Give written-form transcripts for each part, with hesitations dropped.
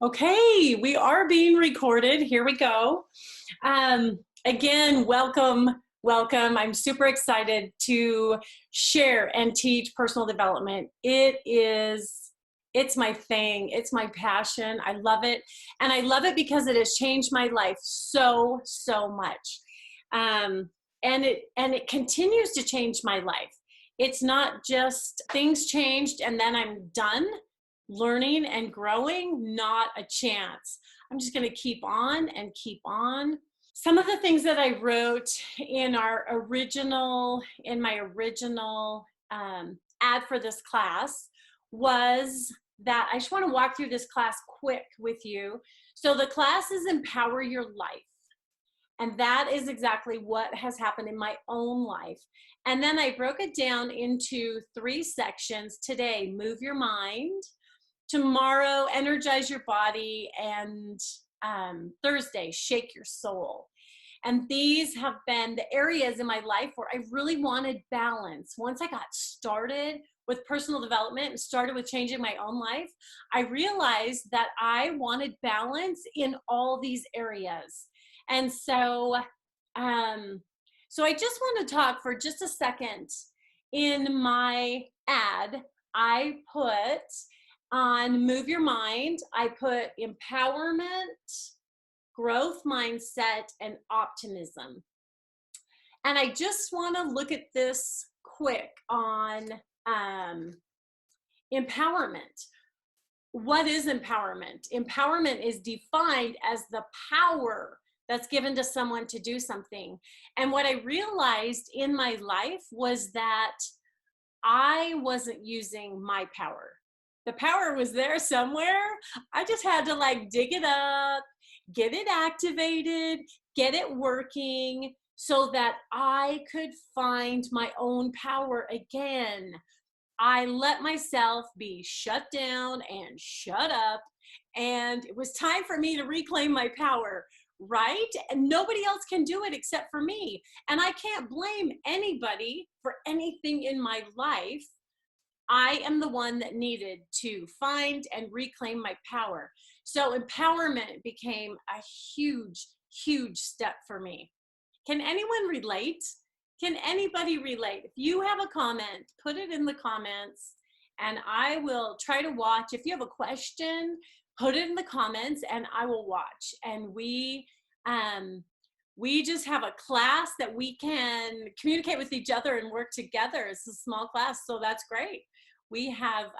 Okay, we are being recorded. Here we go. Again, welcome. I'm super excited to share and teach personal development. It's my thing. It's my passion. I love it. And I love it because it has changed my life so much. And it continues to change my life. It's not just things changed and then I'm done. Learning and growing, not a chance. I'm just going to keep on and keep on. Some of the things that I wrote in my original ad for this class was that I just want to walk through this class quick with you. So the class is Empower Your Life. And that is exactly what has happened in my own life. And then I broke it down into 3 sections. Today, move your mind. Tomorrow, energize your body, and Thursday, shake your soul. And these have been the areas in my life where I really wanted balance. Once I got started with personal development and started with changing my own life, I realized that I wanted balance in all these areas. And so, so I just want to talk for just a second. In my ad, I put on Move Your Mind, I put empowerment, growth mindset, and optimism. And I just want to look at this quick on empowerment. What is empowerment? Empowerment is defined as the power that's given to someone to do something. And what I realized in my life was that I wasn't using my power. The power was there somewhere. I just had to dig it up, get it activated, get it working so that I could find my own power again. I let myself be shut down and shut up, and it was time for me to reclaim my power, right? And nobody else can do it except for me. And I can't blame anybody for anything in my life. I am the one that needed to find and reclaim my power. So empowerment became a huge step for me. Can anyone relate? Can anybody relate? If you have a comment, put it in the comments and I will try to watch. If you have a question, put it in the comments and I will watch. And we just have a class that we can communicate with each other and work together. It's a small class, so that's great. We have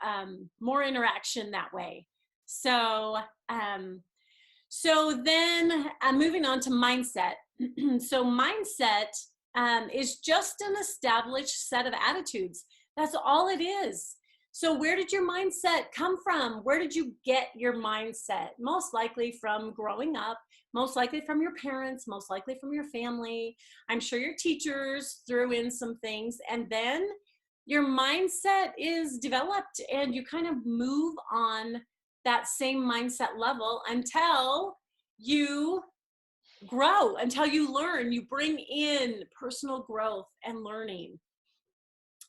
more interaction that way. So, then moving on to mindset. So mindset is just an established set of attitudes. That's all it is. So where did your mindset come from? Where did you get your mindset? Most likely from growing up, most likely from your parents, most likely from your family. I'm sure your teachers threw in some things, and then your mindset is developed and you kind of move on that same mindset level until you grow, until you learn, you bring in personal growth and learning.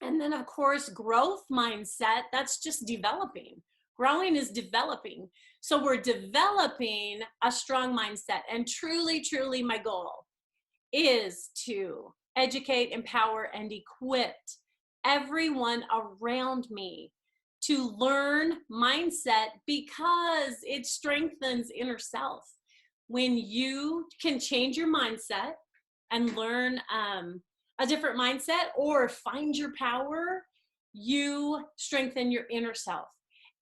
And then of course, growth mindset, that's just developing. Growing is developing. So we're developing a strong mindset, and truly my goal is to educate, empower, and equip everyone around me to learn mindset because it strengthens inner self. When you can change your mindset and learn a different mindset or find your power, you strengthen your inner self.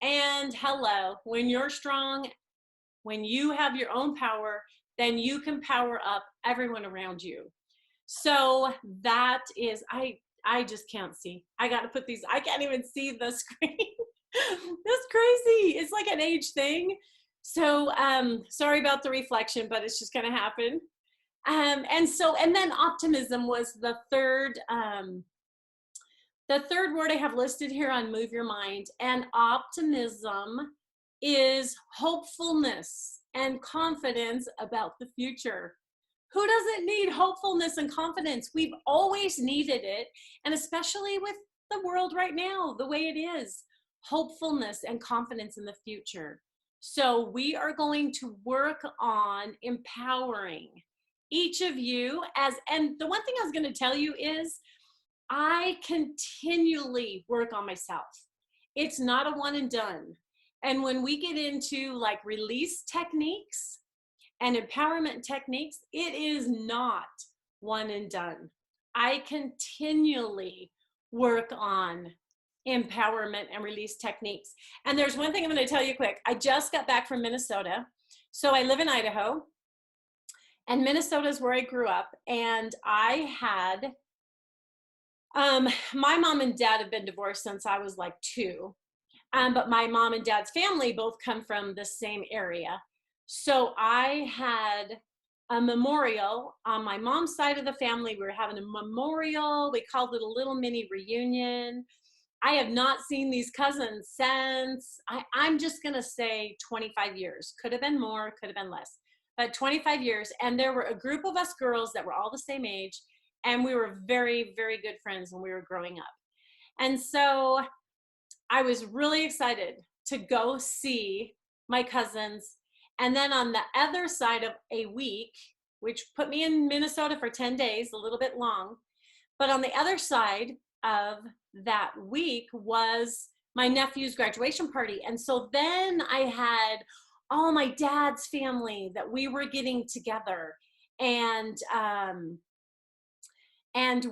And hello, when you're strong, when you have your own power, then you can power up everyone around you. So that is, I just can't see. I got to put these, I can't even see the screen. That's crazy. It's like an age thing. So sorry about the reflection, but it's just going to happen. And then optimism was the third word I have listed here on Move Your Mind. And optimism is hopefulness and confidence about the future. Who doesn't need hopefulness and confidence? We've always needed it, and especially with the world right now, the way it is. Hopefulness and confidence in the future. So we are going to work on empowering each of you and the one thing I was going to tell you is I continually work on myself. It's not a one and done. And when we get into like release techniques and empowerment techniques, it is not one and done. I continually work on empowerment and release techniques. And there's one thing I'm going to tell you quick. I just got back from Minnesota. So I live in Idaho, and Minnesota is where I grew up. And I had, my mom and dad have been divorced since I was like 2. But my mom and dad's family both come from the same area. So I had a memorial on my mom's side of the family. We were having a memorial. We called it a little mini reunion. I have not seen these cousins since, I'm just going to say 25 years. Could have been more, could have been less, but 25 years. And there were a group of us girls that were all the same age. And we were very, very good friends when we were growing up. And so I was really excited to go see my cousins. And then on the other side of a week, which put me in Minnesota for 10 days, a little bit long, but on the other side of that week was my nephew's graduation party. And so then I had all my dad's family that we were getting together, and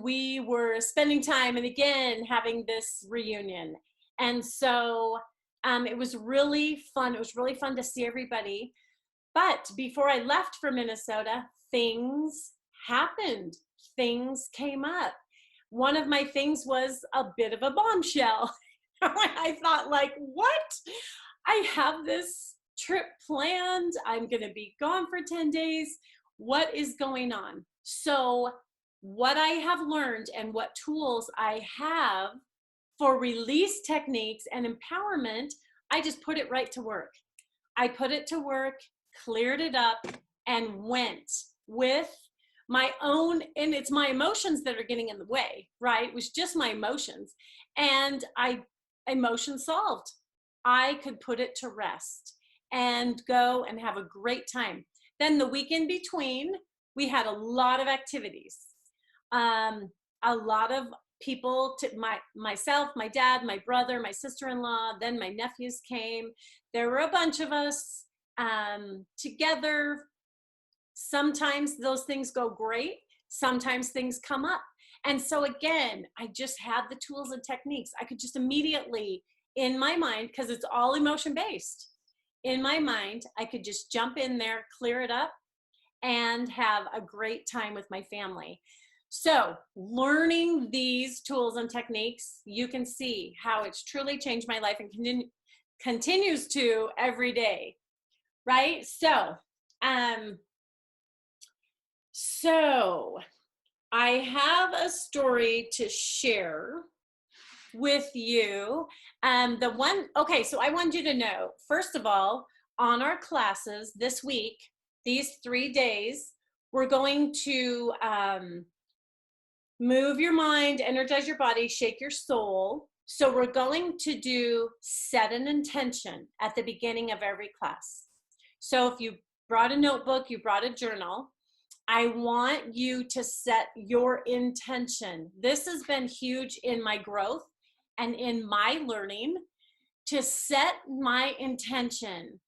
we were spending time and again having this reunion. And so it was really fun. It was really fun to see everybody. But before I left for Minnesota, things happened. Things came up. One of my things was a bit of a bombshell. I thought, like, what? I have this trip planned. I'm going to be gone for 10 days. What is going on? So what I have learned and what tools I have for release techniques and empowerment, I just put it right to work. I put it to work, cleared it up, and went with my own, and it's my emotions that are getting in the way, right? It was just my emotions. And emotion solved. I could put it to rest and go and have a great time. Then the week in between, we had a lot of activities. A lot of people, myself, my dad, my brother, my sister-in-law, then my nephews came. There were a bunch of us together. Sometimes those things go great. Sometimes things come up. And so again, I just had the tools and techniques. I could just immediately, in my mind, because it's all emotion-based, in my mind, I could just jump in there, clear it up, and have a great time with my family. So learning these tools and techniques, you can see how it's truly changed my life and continues to every day, right? So I have a story to share with you. Okay, so I want you to know, first of all, on our classes this week, these 3 days, we're going to move your mind, energize your body, shake your soul. So we're going to do set an intention at the beginning of every class. So if you brought a notebook, you brought a journal, I want you to set your intention. This has been huge in my growth and in my learning, to set my intention